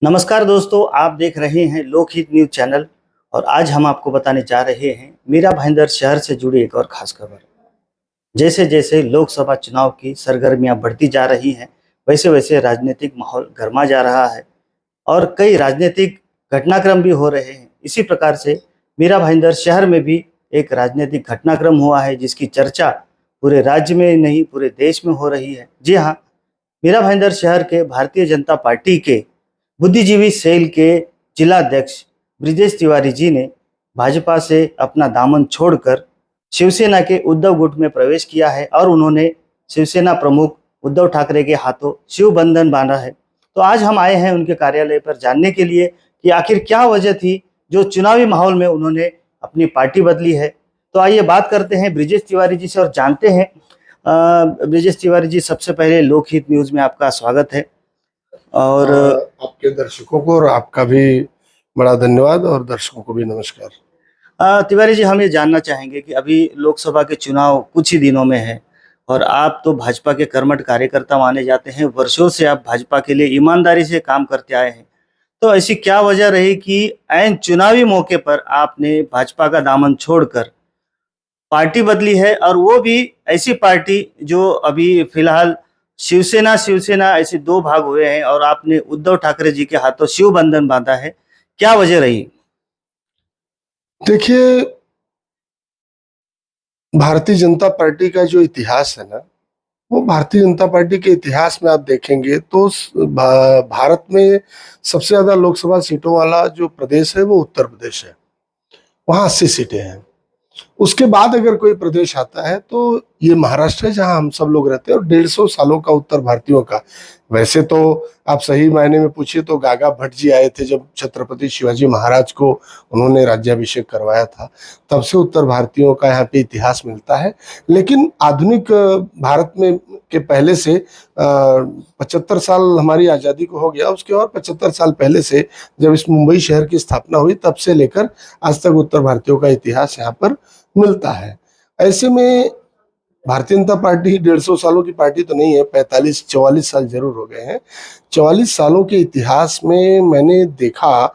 नमस्कार दोस्तों, आप देख रहे हैं लोकहित न्यूज चैनल। और आज हम आपको बताने जा रहे हैं मीरा भाईंदर शहर से जुड़ी एक और खास खबर। जैसे जैसे लोकसभा चुनाव की सरगर्मियां बढ़ती जा रही हैं, वैसे वैसे राजनीतिक माहौल गर्मा जा रहा है और कई राजनीतिक घटनाक्रम भी हो रहे हैं। इसी प्रकार से मीरा भाईंदर शहर में भी एक राजनीतिक घटनाक्रम हुआ है, जिसकी चर्चा पूरे राज्य में नहीं पूरे देश में हो रही है। जी हाँ, मीरा भाईंदर शहर के भारतीय जनता पार्टी के बुद्धिजीवी सेल के जिलाध्यक्ष ब्रिजेश तिवारी जी ने भाजपा से अपना दामन छोड़कर शिवसेना के उद्धव गुट में प्रवेश किया है और उन्होंने शिवसेना प्रमुख उद्धव ठाकरे के हाथों शिव बंधन बांधा है। तो आज हम आए हैं उनके कार्यालय पर जानने के लिए कि आखिर क्या वजह थी जो चुनावी माहौल में उन्होंने अपनी पार्टी बदली है। तो आइए बात करते हैं ब्रिजेश तिवारी जी से और जानते हैं। ब्रिजेश तिवारी जी, सबसे पहले लोकहित न्यूज में आपका स्वागत है। और आपके दर्शकों को और आपका भी बड़ा धन्यवाद और दर्शकों को भी नमस्कार। तिवारी जी, हम ये जानना चाहेंगे कि अभी लोकसभा के चुनाव कुछ ही दिनों में है और आप तो भाजपा के कर्मठ कार्यकर्ता माने जाते हैं। वर्षों से आप भाजपा के लिए ईमानदारी से काम करते आए हैं। तो ऐसी क्या वजह रही कि ऐन चुनावी मौके पर आपने भाजपा का दामन छोड़कर पार्टी बदली है, और वो भी ऐसी पार्टी जो अभी फिलहाल शिवसेना शिवसेना ऐसे दो भाग हुए हैं और आपने उद्धव ठाकरे जी के हाथों शिव बंधन बांधा है। क्या वजह रही? देखिए, भारतीय जनता पार्टी का जो इतिहास है ना, वो भारतीय जनता पार्टी के इतिहास में आप देखेंगे तो भारत में सबसे ज्यादा लोकसभा सीटों वाला जो प्रदेश है वो उत्तर प्रदेश है। वहां 80 सीटें हैं। उसके बाद अगर कोई प्रदेश आता है तो ये महाराष्ट्र है, जहां हम सब लोग रहते हैं। और 150 सालों का उत्तर भारतीयों का, वैसे तो आप सही मायने में पूछिए तो गागा भट्ट जी आए थे जब छत्रपति शिवाजी महाराज को उन्होंने राज्याभिषेक करवाया था, तब से उत्तर भारतीयों का यहाँ पे इतिहास मिलता है। लेकिन आधुनिक भारत में के पहले से 75 साल हमारी आज़ादी को हो गया, उसके और 75 साल पहले से जब इस मुंबई शहर की स्थापना हुई तब से लेकर आज तक उत्तर भारतीयों का इतिहास यहाँ पर मिलता है। ऐसे में भारतीय जनता पार्टी 150 सालों की पार्टी तो नहीं है, 45-44 साल जरूर हो गए हैं। 44 सालों के इतिहास में मैंने देखा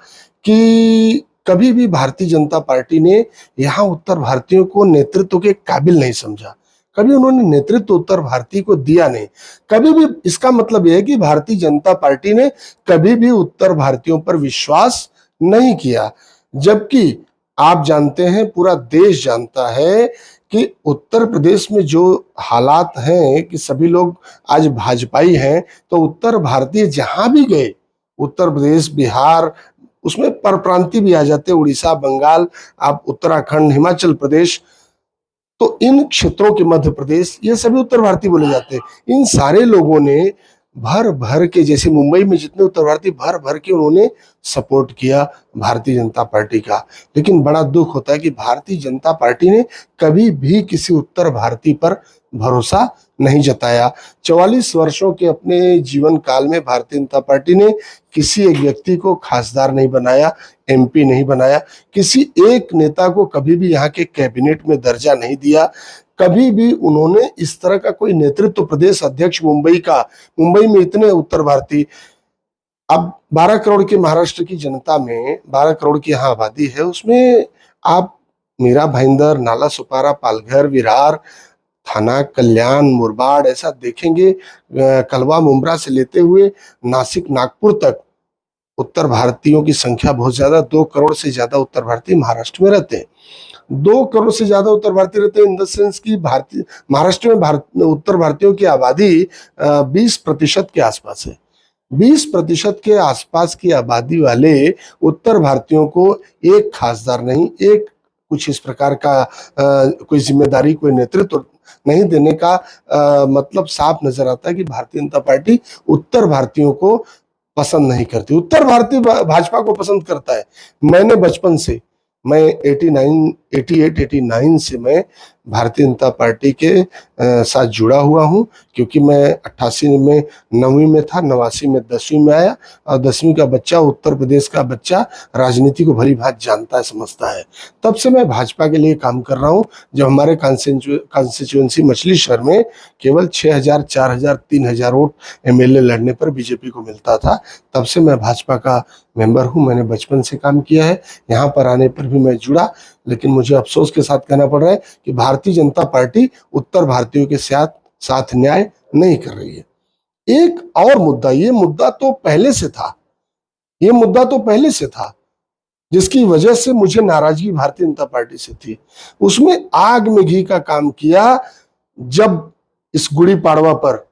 कि कभी भी भारतीय जनता पार्टी ने यहाँ उत्तर भारतीयों को नेतृत्व के काबिल नहीं समझा। कभी उन्होंने नेतृत्व उत्तर भारतीय को दिया नहीं। कभी भी, इसका मतलब यह है कि भारतीय जनता पार्टी ने कभी भी उत्तर भारतीयों पर विश्वास नहीं किया। जबकि आप जानते हैं, पूरा देश जानता है कि उत्तर प्रदेश में जो हालात हैं कि सभी लोग आज भाजपाई हैं, तो उत्तर भारतीय जहां भी गए, उत्तर प्रदेश, बिहार, उसमें परप्रांतीय भी आ जाते, उड़ीसा, बंगाल, आप उत्तराखंड, हिमाचल प्रदेश, तो इन क्षेत्रों के, मध्य प्रदेश, ये सभी उत्तर भारतीय बोले जाते हैं। इन सारे लोगों ने भर भर के, जैसे मुंबई में जितने उत्तर भारतीय, भर भर के उन्होंने सपोर्ट किया भारतीय जनता पार्टी का। लेकिन बड़ा दुख होता है कि भारतीय जनता पार्टी ने कभी भी किसी उत्तर भारतीय पर भरोसा नहीं जताया। 44 वर्षों के अपने जीवन काल में भारतीय जनता पार्टी ने किसी एक व्यक्ति को खासदार नहीं बनाया, एमपी नहीं बनाया, किसी एक नेता को कभी भी यहाँ के कैबिनेट में दर्जा नहीं दिया। कभी भी उन्होंने इस तरह का कोई नेतृत्व, प्रदेश अध्यक्ष मुंबई का, मुंबई में इतने उत्तर भारतीय, अब 12 करोड़ के महाराष्ट्र की जनता में 12 करोड़ की यहाँ आबादी है, उसमें आप मीरा भाईंदर, नाला सुपारा, पालघर, विरार, थाना कल्याण, मुरबाड, ऐसा देखेंगे, कलवा, मुंब्रा से लेते हुए नासिक, नागपुर तक उत्तर भारतीयों की संख्या बहुत ज्यादा। 2 करोड़ से ज्यादा उत्तर भारतीय महाराष्ट्र में रहते हैं। 2 करोड़ से ज्यादा उत्तर भारतीय रहते हैं इन द सेंस की भारतीय महाराष्ट्र में उत्तर भारतीयों की आबादी 20% के आसपास है। 20% के आसपास की आबादी वाले उत्तर भारतीयों को एक खासदार नहीं, एक कुछ इस प्रकार का कोई जिम्मेदारी, कोई नेतृत्व नहीं देने का मतलब साफ नजर आता है कि भारतीय जनता पार्टी उत्तर भारतीयों को पसंद नहीं करती। उत्तर भारतीय भाजपा को पसंद करता है। मैंने बचपन से, मैं 89 88 89 से मैं भारतीय जनता पार्टी के साथ जुड़ा हुआ हूं, क्योंकि मैं 88 में 9वीं में था, 89 में 10वीं में आया, और 10वीं का बच्चा, उत्तर प्रदेश का बच्चा राजनीति को भली भांति जानता है, समझता है। तब से मैं भाजपा के लिए काम कर रहा हूं। जब हमारे कॉन्स्टिट्यूएंसी मछली शहर में केवल 6,000, 4,000, 3,000 वोट एमएलए लड़ने पर बीजेपी को मिलता था, तब से मैं भाजपा का मेंबर हूं। मैंने बचपन से काम किया है, यहाँ पर आने पर भी मैं जुड़ा, लेकिन मुझे अफसोस के साथ कहना पड़ रहा है कि भारतीय जनता पार्टी उत्तर भारतीयों के साथ न्याय नहीं कर रही है। एक और मुद्दा, ये मुद्दा तो पहले से था, जिसकी वजह से मुझे नाराजगी भारतीय जनता पार्टी से थी। उसमें आग में घी का काम किया। जब इस गुड़ी पाड़वा पर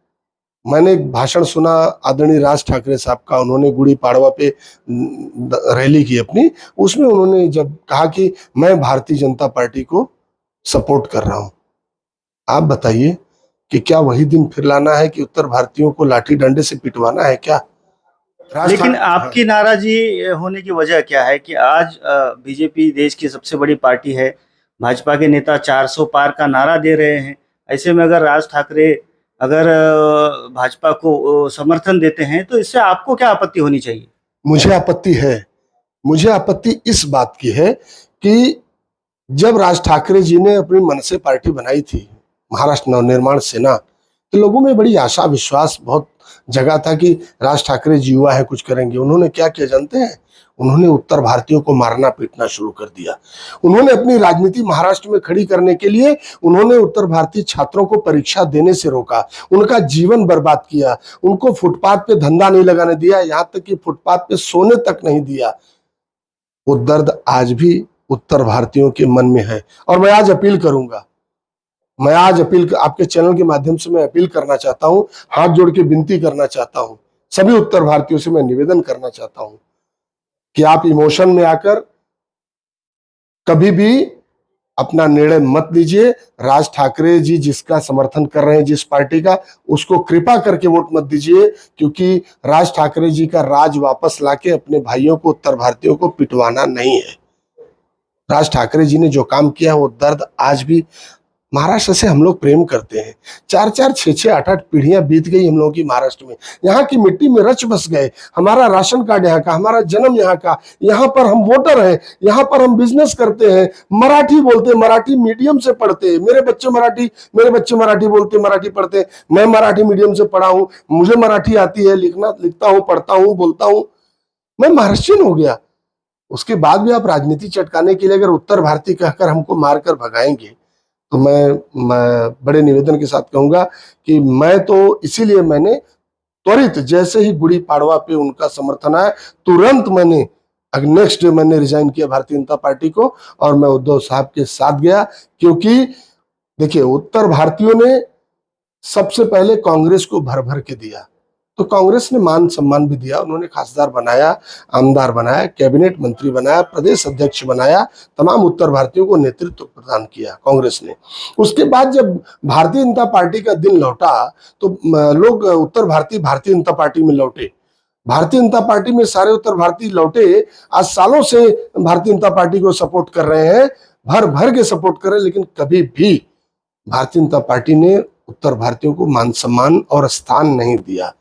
मैंने एक भाषण सुना आदरणीय राज ठाकरे साहब का, उन्होंने गुड़ी पाड़वा पे रैली की अपनी, उसमें उन्होंने जब कहा कि मैं भारतीय जनता पार्टी को सपोर्ट कर रहा हूं, आप बताइए कि क्या वही दिन फिर लाना है कि उत्तर भारतीयों को लाठी डंडे से पिटवाना है क्या? लेकिन आपकी नाराजगी होने की वजह क्या है कि आज बीजेपी देश की सबसे बड़ी पार्टी है, भाजपा के नेता 400 पार का नारा दे रहे हैं। ऐसे में अगर राज ठाकरे अगर भाजपा को समर्थन देते हैं तो इससे आपको क्या आपत्ति होनी चाहिए? मुझे आपत्ति है। मुझे आपत्ति इस बात की है कि जब राज ठाकरे जी ने अपनी मन से पार्टी बनाई थी, महाराष्ट्र नवनिर्माण सेना, तो लोगों में बड़ी आशा विश्वास बहुत जगह था कि राज ठाकरे जी युवा है, कुछ करेंगे। उन्होंने क्या किया जानते हैं? उन्होंने उत्तर भारतीयों को मारना पीटना शुरू कर दिया। उन्होंने अपनी राजनीति महाराष्ट्र में खड़ी करने के लिए उन्होंने उत्तर भारतीय छात्रों को परीक्षा देने से रोका, उनका जीवन बर्बाद किया, उनको फुटपाथ पे धंधा नहीं लगाने दिया, यहाँ तक कि फुटपाथ पे सोने तक नहीं दिया। वो दर्द आज भी उत्तर भारतीयों के मन में है। और मैं आज आपके चैनल के माध्यम से मैं अपील करना चाहता हूं, हाथ जोड़ के विनती करना चाहता हूं, सभी उत्तर भारतीयों से मैं निवेदन करना चाहता हूं कि आप इमोशन में आकर कभी भी अपना निर्णय मत लीजिए। राज ठाकरे जी जिसका समर्थन कर रहे हैं, जिस पार्टी का, उसको कृपा करके वोट मत दीजिए, क्योंकि राज ठाकरे जी का राज वापस लाके अपने भाइयों को, उत्तर भारतीयों को पिटवाना नहीं है। राज ठाकरे जी ने जो काम किया, वो दर्द आज भी महाराष्ट्र से हम लोग प्रेम करते हैं। 4-4, 6-6, 8-8 पीढ़ियां बीत गई हम लोगों की महाराष्ट्र में। यहाँ की मिट्टी में रच बस गए। हमारा राशन कार्ड यहाँ का, हमारा जन्म यहाँ का, यहाँ पर हम वोटर हैं, यहाँ पर हम बिजनेस करते हैं, मराठी बोलते, मराठी मीडियम से पढ़ते, मेरे बच्चे मराठी बोलते, मराठी पढ़ते। मैं मराठी मीडियम से पढ़ा हूँ, मुझे मराठी आती है, लिखता हूँ, पढ़ता हूँ, बोलता हूँ। मैं महाराष्ट्रियन हो गया। उसके बाद भी आप राजनीति चटकाने के लिए अगर उत्तर भारतीय कहकर हमको मारकर भगाएंगे, तो मैं बड़े निवेदन के साथ कहूंगा कि मैं तो इसीलिए मैंने त्वरित, जैसे ही गुड़ी पाड़वा पे उनका समर्थन आया, तुरंत मैंने नेक्स्ट डे मैंने रिजाइन किया भारतीय जनता पार्टी को, और मैं उद्धव साहब के साथ गया। क्योंकि देखिए, उत्तर भारतीयों ने सबसे पहले कांग्रेस को भर भर के दिया, तो कांग्रेस ने मान सम्मान भी दिया। उन्होंने खासदार बनाया, आमदार बनाया, कैबिनेट मंत्री बनाया, प्रदेश अध्यक्ष बनाया, तमाम उत्तर भारतीयों को नेतृत्व प्रदान किया कांग्रेस ने। उसके बाद जब भारतीय जनता पार्टी का दिन लौटा, तो लोग उत्तर भारतीय जनता पार्टी में लौटे। भारतीय जनता पार्टी में सारे उत्तर भारतीय लौटे। आज सालों से भारतीय जनता पार्टी को सपोर्ट कर रहे हैं, भर भर के सपोर्ट कर रहे हैं, लेकिन कभी भी भारतीय जनता पार्टी ने उत्तर भारतीयों को मान सम्मान और स्थान नहीं दिया।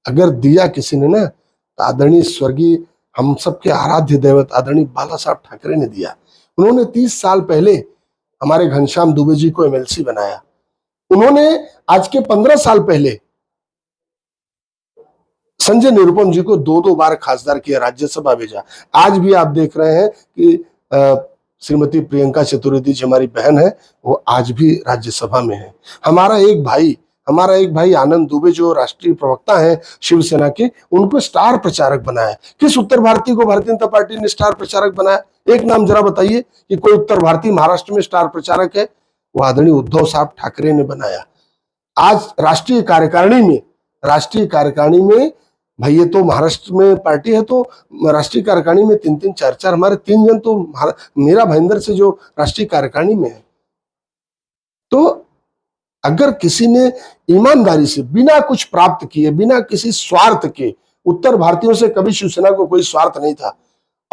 अगर दिया किसी ने ना, तो आदरणीय स्वर्गीय हम सबके आराध्य दैवत आदरणीय बाला साहब ठाकरे ने दिया। उन्होंने 30 साल पहले हमारे घनश्याम दुबे जी को एमएलसी बनाया। उन्होंने आज के 15 साल पहले संजय निरुपम जी को 2-2 बार खासदार किया, राज्यसभा भेजा। आज भी आप देख रहे हैं कि श्रीमती प्रियंका चतुर्वेदी जी हमारी बहन है, वो आज भी राज्यसभा में है। हमारा एक भाई आनंद दुबे, जो राष्ट्रीय प्रवक्ता है शिवसेना के, उनको स्टार प्रचारक बनाया। किस उत्तर भारतीय को भारतीय जनता पार्टी ने स्टार प्रचारक बनाया? एक नाम जरा बताइए कि कोई उत्तर भारतीय महाराष्ट्र में स्टार प्रचारक है? वो आदरणीय उद्धव साहब ठाकरे ने बनाया। आज राष्ट्रीय कार्यकारिणी में भाई, ये तो महाराष्ट्र में पार्टी है, तो राष्ट्रीय कार्यकारिणी में 3-3, 4-4 हमारे 3 जन तो मेरा भाईंदर से जो राष्ट्रीय कार्यकारिणी में है। तो अगर किसी ने ईमानदारी से, बिना कुछ प्राप्त किए, बिना किसी स्वार्थ के, उत्तर भारतीयों से कभी शिवसेना को कोई स्वार्थ नहीं था,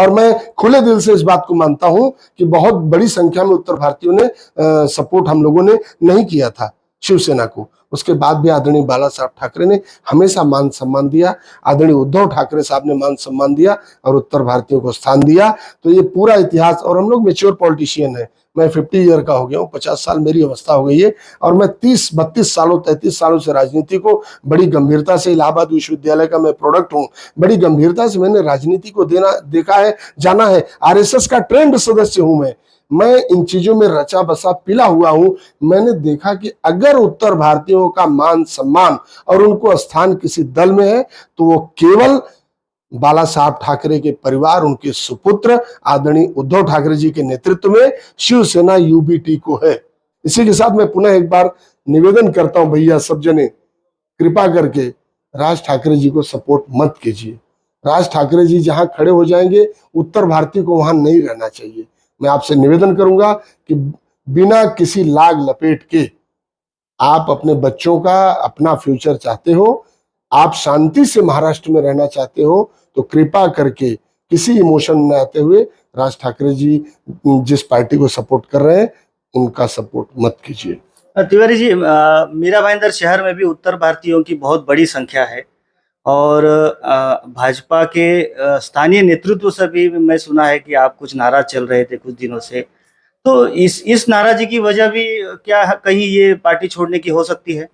और मैं खुले दिल से इस बात को मानता हूं कि बहुत बड़ी संख्या में उत्तर भारतीयों ने सपोर्ट हम लोगों ने नहीं किया था शिवसेना को। उसके बाद भी आदरणीय बाला साहब ठाकरे ने हमेशा मान सम्मान दिया, आदरणीय उद्धव ठाकरे साहब ने मान सम्मान दिया और उत्तर भारतीयों को स्थान दिया। तो ये पूरा इतिहास, और हम लोग मेच्योर पॉलिटिशियन है। मैं 50 ईयर का हो गया हूँ, 50 साल मेरी अवस्था हो गई है, और मैं 30-32 सालों 33 सालों से राजनीति को बड़ी गंभीरता से, इलाहाबाद विश्वविद्यालय का मैं प्रोडक्ट हूँ, बड़ी गंभीरता से मैंने राजनीति को देखा है, जाना है। आरएसएस का ट्रेंड सदस्य हूं मैं इन चीजों में रचा बसा पिला हुआ हूं। मैंने देखा कि अगर उत्तर भारतीयों का मान सम्मान और उनको स्थान किसी दल में है तो वो केवल बाला साहब ठाकरे के परिवार, उनके सुपुत्र आदरणीय उद्धव ठाकरे जी के नेतृत्व में शिवसेना यूबीटी को है। इसी के साथ मैं पुनः एक बार निवेदन करता हूं, भैया सब जने कृपा करके राज ठाकरे जी को सपोर्ट मत कीजिए। राज ठाकरे जी जहां खड़े हो जाएंगे, उत्तर भारतीय को वहां नहीं रहना चाहिए। मैं आपसे निवेदन करूंगा कि बिना किसी लाग लपेट के आप अपने बच्चों का अपना फ्यूचर चाहते हो, आप शांति से महाराष्ट्र में रहना चाहते हो, तो कृपा करके किसी इमोशन में आते हुए राज ठाकरे जी जिस पार्टी को सपोर्ट कर रहे हैं उनका सपोर्ट मत कीजिए। तिवारी जी, मीरा भाईंदर शहर में भी उत्तर भारतीयों की बहुत बड़ी संख्या है, और भाजपा के स्थानीय नेतृत्व से भी मैं सुना है कि आप कुछ नाराज चल रहे थे कुछ दिनों से। तो इस नाराजगी की वजह भी क्या कहीं ये पार्टी छोड़ने की हो सकती है?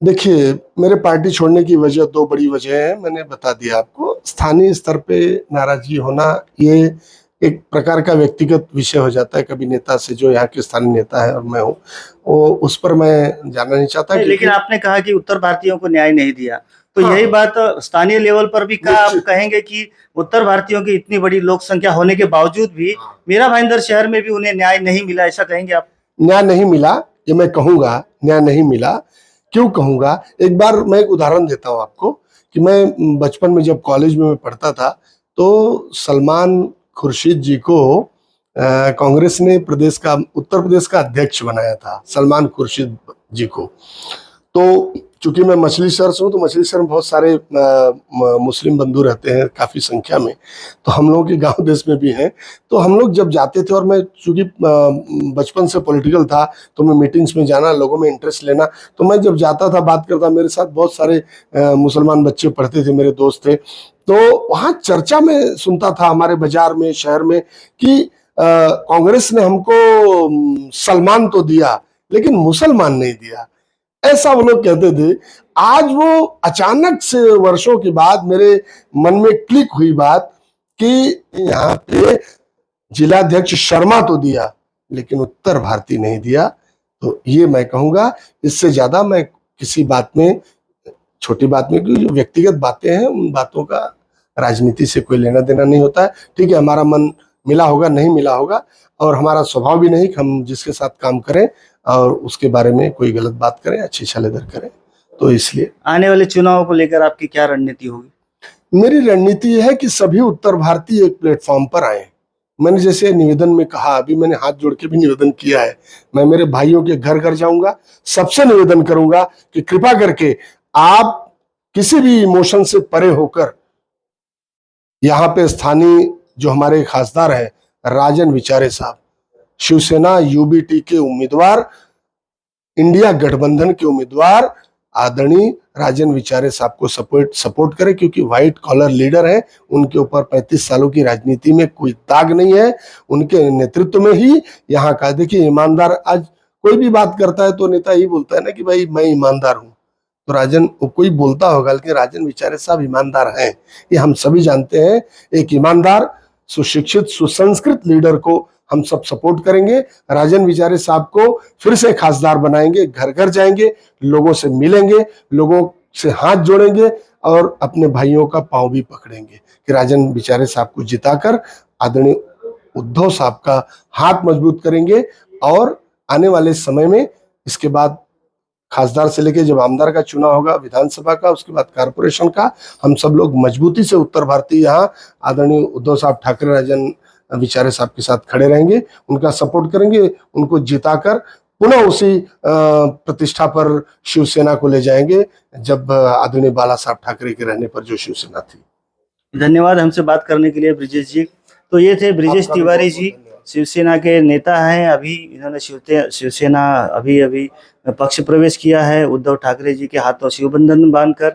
देखिए, मेरे पार्टी छोड़ने की वजह दो बड़ी वजह है, मैंने बता दिया आपको। स्थानीय स्तर पे नाराजगी होना ये एक प्रकार का व्यक्तिगत विषय हो जाता है, कभी नेता से, जो यहाँ के स्थानीय नेता है और मैं हूँ, वो उस पर मैं जाना नहीं चाहता। लेकिन आपने कहा कि उत्तर भारतीयों को न्याय नहीं दिया, तो हाँ, यही बात स्थानीय लेवल पर भी क्या आप कहेंगे कि उत्तर भारतीयों की इतनी बड़ी लोक संख्या होने के बावजूद भी मीरा भाईंदर शहर में भी उन्हें न्याय नहीं मिला, ऐसा कहेंगे आप? न्याय नहीं मिला ये मैं कहूंगा, न्याय नहीं मिला। क्यों कहूंगा? एक बार मैं एक उदाहरण देता हूं आपको कि मैं बचपन में जब कॉलेज में मैं पढ़ता था तो सलमान खुर्शीद जी को कांग्रेस ने उत्तर प्रदेश का अध्यक्ष बनाया था, सलमान खुर्शीद जी को। तो चूंकि मैं मछली शहर से हूँ, तो मछली शहर में बहुत सारे मुस्लिम बंधु रहते हैं काफी संख्या में, तो हम लोगों के गांव देश में भी हैं। तो हम लोग जब जाते थे, और मैं चूंकि बचपन से पॉलिटिकल था, तो मैं मीटिंग्स में जाना, लोगों में इंटरेस्ट लेना, तो मैं जब जाता था, बात करता, मेरे साथ बहुत सारे मुसलमान बच्चे पढ़ते थे, मेरे दोस्त थे। तो वहाँ चर्चा में सुनता था हमारे बाजार में, शहर में, कि कांग्रेस ने हमको सलमान तो दिया लेकिन मुसलमान नहीं दिया, ऐसा वो लोग कहते थे। आज वो अचानक से वर्षों के बाद मेरे मन में क्लिक हुई बात कि यहाँ पे जिलाध्यक्ष शर्मा तो दिया लेकिन उत्तर भारती नहीं दिया। तो ये मैं कहूंगा, इससे ज्यादा मैं किसी बात में, छोटी बात में, जो व्यक्तिगत बातें हैं उन बातों का राजनीति से कोई लेना देना नहीं होता है। ठीक है, हमारा मन मिला होगा, नहीं मिला होगा, और हमारा स्वभाव भी नहीं कि हम जिसके साथ काम करें और उसके बारे में कोई गलत बात करें, अच्छी छलेदर करें। तो इसलिए आने वाले चुनाव को लेकर आपकी क्या रणनीति होगी? मेरी रणनीति यह है कि सभी उत्तर भारतीय एक प्लेटफॉर्म पर आए। मैंने जैसे निवेदन में कहा, अभी मैंने हाथ जोड़ के भी निवेदन किया है, मैं मेरे भाइयों के घर घर जाऊंगा, सबसे निवेदन करूंगा कि कृपा करके आप किसी भी इमोशन से परे होकर यहाँ पे स्थानीय जो हमारे खासदार हैं, राजन विचारे साहब, शिवसेना यूबीटी के उम्मीदवार, इंडिया गठबंधन के उम्मीदवार आदरणीय राजन विचारे साहब को सपोर्ट करें, क्योंकि व्हाइट कॉलर लीडर है, उनके ऊपर 35 सालों की राजनीति में कोई दाग नहीं है, उनके नेतृत्व में ही यहाँ का। देखिए, ईमानदार, आज कोई भी बात करता है तो नेता ही बोलता है ना कि भाई मैं ईमानदार हूँ, तो राजन, कोई बोलता होगा लेकिन राजन विचारे साहब ईमानदार हैं, ये हम सभी जानते हैं। एक ईमानदार, सुशिक्षित, सुसंस्कृत लीडर को हम सब सपोर्ट करेंगे। राजन विचारे साहब को फिर से खासदार बनाएंगे, घर घर जाएंगे, लोगों से मिलेंगे, लोगों से हाथ जोड़ेंगे और अपने भाइयों का पांव भी पकड़ेंगे कि राजन विचारे साहब को जिताकर आदरणीय उद्धव साहब का हाथ मजबूत करेंगे। और आने वाले समय में, इसके बाद खासदार से लेके जब आमदार का चुनाव होगा, विधानसभा का, उसके बाद कारपोरेशन का, हम सब लोग मजबूती से उत्तर भारतीय यहाँ आदरणीय उद्धव साहब ठाकरे, राजन विचारे साहब के साथ खड़े रहेंगे, उनका सपोर्ट करेंगे, उनको जिताकर पुनः उसी प्रतिष्ठा पर शिवसेना को ले जाएंगे जब आदरणीय बाला साहब ठाकरे के रहने पर जो शिवसेना थी। धन्यवाद हमसे बात करने के लिए ब्रिजेश जी। तो ये थे ब्रिजेश आपका भी तिवारी बहुत-बहुत जी, धन्यवाद। शिवसेना के नेता हैं। अभी इन्होंने शिवसेना अभी अभी पक्ष प्रवेश किया है उद्धव ठाकरे जी के हाथों शिवबंधन बांधकर।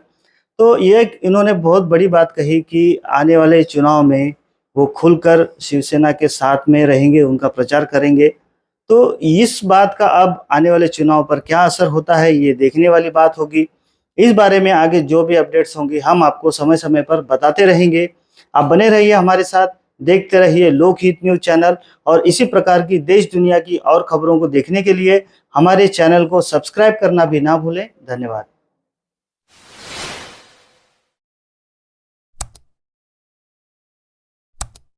तो ये इन्होंने बहुत बड़ी बात कही कि आने वाले चुनाव में वो खुलकर शिवसेना के साथ में रहेंगे, उनका प्रचार करेंगे। तो इस बात का अब आने वाले चुनाव पर क्या असर होता है, ये देखने वाली बात होगी। इस बारे में आगे जो भी अपडेट्स होंगी हम आपको समय-समय पर बताते रहेंगे। आप बने रहिए हमारे साथ, देखते रहिए लोकहित न्यूज़ चैनल और इसी प्रकार की देश दुनिया की और खबरों को देखने के लिए हमारे चैनल को सब्सक्राइब करना भी ना भूलें। धन्यवाद।